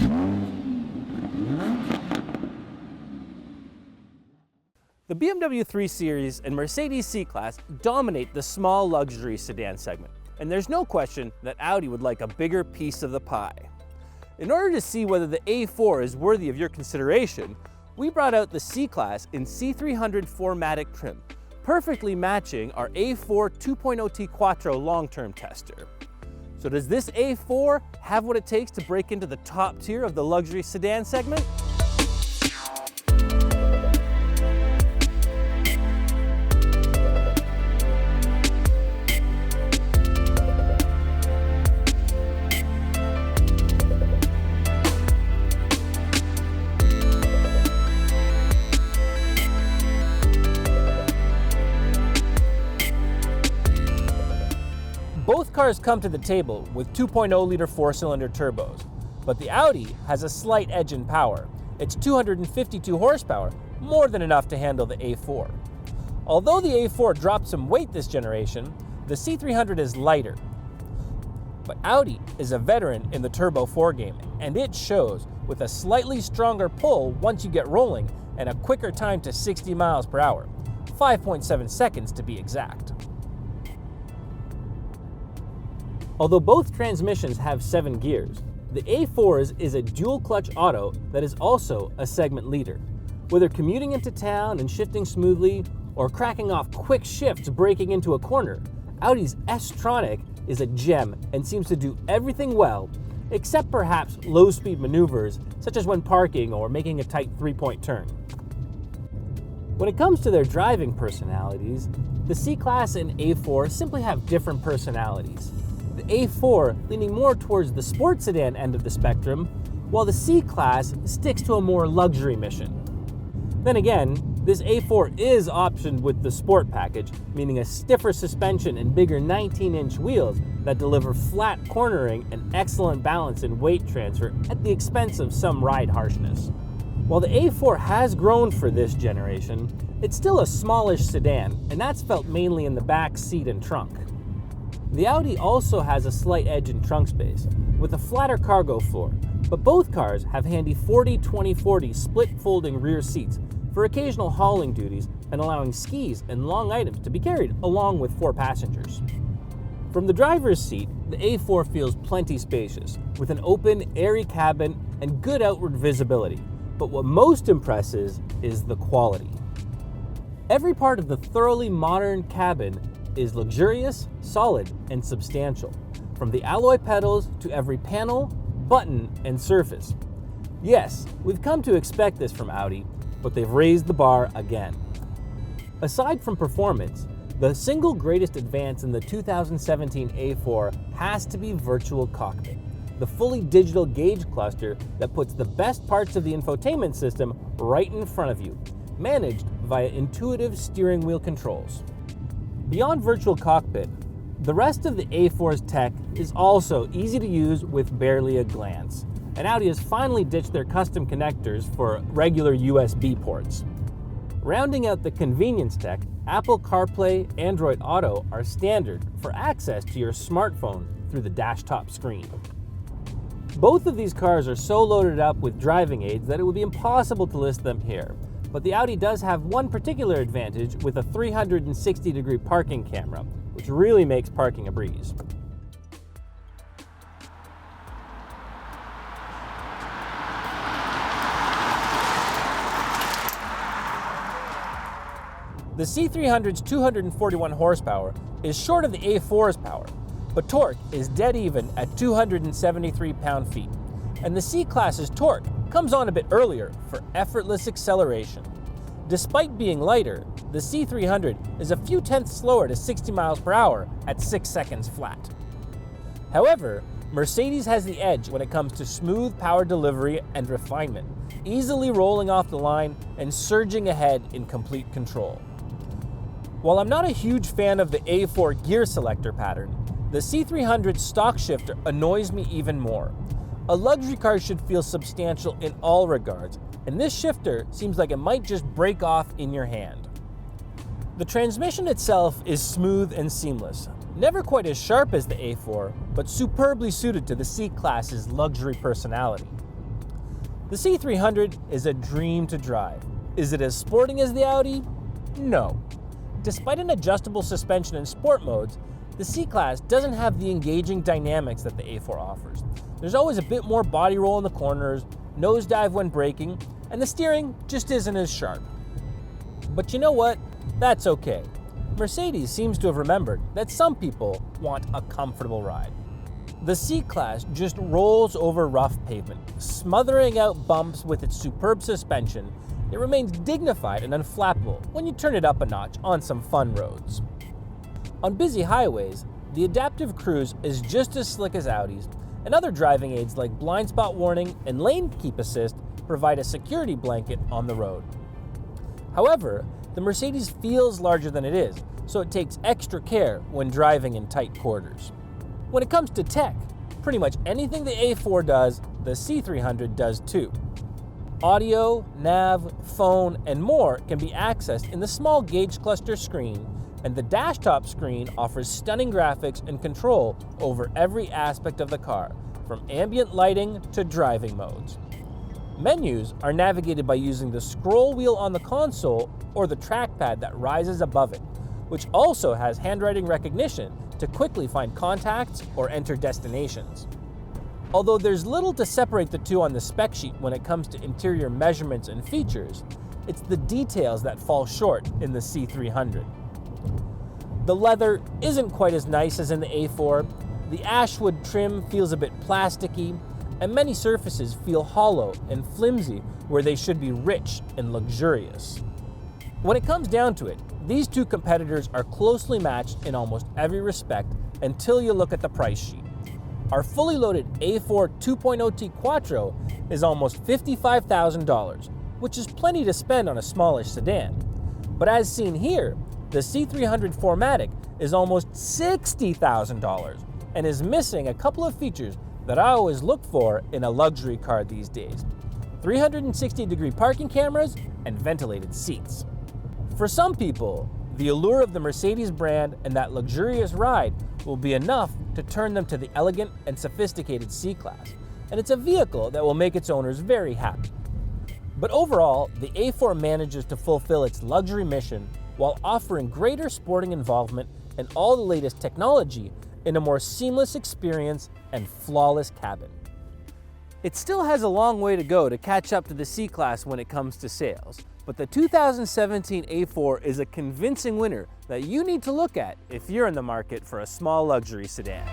The BMW 3 Series and Mercedes C-Class dominate the small luxury sedan segment, and there's no question that Audi would like a bigger piece of the pie. In order to see whether the A4 is worthy of your consideration, we brought out the C-Class in C300 4Matic trim, perfectly matching our A4 2.0T Quattro long-term tester. So does this A4 have what it takes to break into the top tier of the luxury sedan segment? Both cars come to the table with 2.0-liter four-cylinder turbos, but the Audi has a slight edge in power. It's 252 horsepower, more than enough to handle the A4. Although the A4 dropped some weight this generation, the C300 is lighter. But Audi is a veteran in the Turbo 4 game, and it shows with a slightly stronger pull once you get rolling and a quicker time to 60 miles per hour, 5.7 seconds to be exact. Although both transmissions have 7 gears, the A4's is a dual-clutch auto that is also a segment leader. Whether commuting into town and shifting smoothly, or cracking off quick shifts breaking into a corner, Audi's S-Tronic is a gem and seems to do everything well, except perhaps low-speed maneuvers, such as when parking or making a tight three-point turn. When it comes to their driving personalities, the C-Class and A4 simply have different personalities. The A4 leaning more towards the sports sedan end of the spectrum, while the C-Class sticks to a more luxury mission. Then again, this A4 is optioned with the Sport package, meaning a stiffer suspension and bigger 19-inch wheels that deliver flat cornering and excellent balance and weight transfer at the expense of some ride harshness. While the A4 has grown for this generation, it's still a smallish sedan, and that's felt mainly in the back seat and trunk. The Audi also has a slight edge in trunk space, with a flatter cargo floor, but both cars have handy 40-20-40 split-folding rear seats for occasional hauling duties and allowing skis and long items to be carried along with 4 passengers. From the driver's seat, the A4 feels plenty spacious, with an open, airy cabin and good outward visibility, but what most impresses is the quality. Every part of the thoroughly modern cabin is luxurious, solid, and substantial, from the alloy pedals to every panel, button, and surface. Yes, we've come to expect this from Audi, but they've raised the bar again. Aside from performance, the single greatest advance in the 2017 A4 has to be Virtual Cockpit, the fully digital gauge cluster that puts the best parts of the infotainment system right in front of you, managed via intuitive steering wheel controls. Beyond Virtual Cockpit, the rest of the A4's tech is also easy to use with barely a glance, and Audi has finally ditched their custom connectors for regular USB ports. Rounding out the convenience tech, Apple CarPlay, Android Auto are standard for access to your smartphone through the dash-top screen. Both of these cars are so loaded up with driving aids that it would be impossible to list them here. But the Audi does have one particular advantage with a 360-degree parking camera, which really makes parking a breeze. The C300's 241 horsepower is short of the A4's power, but torque is dead even at 273 pound-feet, and the C-Class's torque comes on a bit earlier for effortless acceleration. Despite being lighter, the C300 is a few tenths slower to 60 miles per hour at 6 seconds flat. However, Mercedes has the edge when it comes to smooth power delivery and refinement, easily rolling off the line and surging ahead in complete control. While I'm not a huge fan of the A4 gear selector pattern, the C300 stock shifter annoys me even more. A luxury car should feel substantial in all regards, and this shifter seems like it might just break off in your hand. The transmission itself is smooth and seamless, never quite as sharp as the A4, but superbly suited to the C-Class's luxury personality. The C300 is a dream to drive. Is it as sporting as the Audi? No. Despite an adjustable suspension in sport modes, the C-Class doesn't have the engaging dynamics that the A4 offers. There's always a bit more body roll in the corners, nosedive when braking, and the steering just isn't as sharp. But you know what? That's okay. Mercedes seems to have remembered that some people want a comfortable ride. The C-Class just rolls over rough pavement, smothering out bumps with its superb suspension. It remains dignified and unflappable when you turn it up a notch on some fun roads. On busy highways, the adaptive cruise is just as slick as Audi's, and other driving aids like blind spot warning and lane keep assist provide a security blanket on the road. However, the Mercedes feels larger than it is, so it takes extra care when driving in tight quarters. When it comes to tech, pretty much anything the A4 does, the C300 does too. Audio, nav, phone, and more can be accessed in the small gauge cluster screen, and the dashtop screen offers stunning graphics and control over every aspect of the car, from ambient lighting to driving modes. Menus are navigated by using the scroll wheel on the console or the trackpad that rises above it, which also has handwriting recognition to quickly find contacts or enter destinations. Although there's little to separate the two on the spec sheet when it comes to interior measurements and features, it's the details that fall short in the C300. The leather isn't quite as nice as in the A4, the ashwood trim feels a bit plasticky, and many surfaces feel hollow and flimsy where they should be rich and luxurious. When it comes down to it, these two competitors are closely matched in almost every respect until you look at the price sheet. Our fully loaded A4 2.0T Quattro is almost $55,000, which is plenty to spend on a smallish sedan. But as seen here, the C300 4Matic is almost $60,000 and is missing a couple of features that I always look for in a luxury car these days: 360-degree parking cameras and ventilated seats. For some people, the allure of the Mercedes brand and that luxurious ride will be enough to turn them to the elegant and sophisticated C-Class, and it's a vehicle that will make its owners very happy. But overall, the A4 manages to fulfill its luxury mission while offering greater sporting involvement and all the latest technology in a more seamless experience and flawless cabin. It still has a long way to go to catch up to the C-Class when it comes to sales, but the 2017 A4 is a convincing winner that you need to look at if you're in the market for a small luxury sedan.